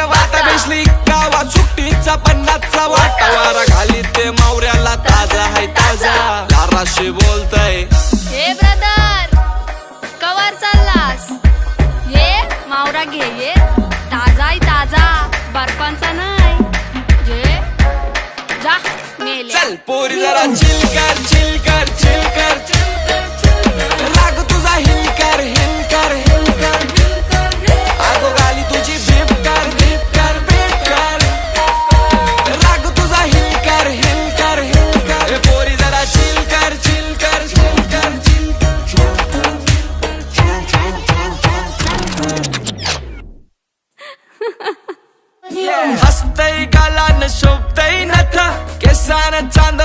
आता बेसली गावा सुट्टीचा पन्नासचा वाटा वारा घाली ते मावऱ्याला ताजा हाय ताजा लाराशी बोलतय हे ब्रदर कवर चाललास ये मावरा घे ये ताजाय ताजा बर्फांचा नाही ये जा मेले चल पोरी जरा चिल कर चिल कर चिल कर राग तुझा हिल कर हिल कर हिल कर आगो गाली तुझी बीप कर बीप कर बीप कर राग तुझा हिल कर हिल कर हिल कर ए पोरी जरा चिल कर चिल कर चिल कर चिल हसतय गालान शोभतय नथ केसान चांद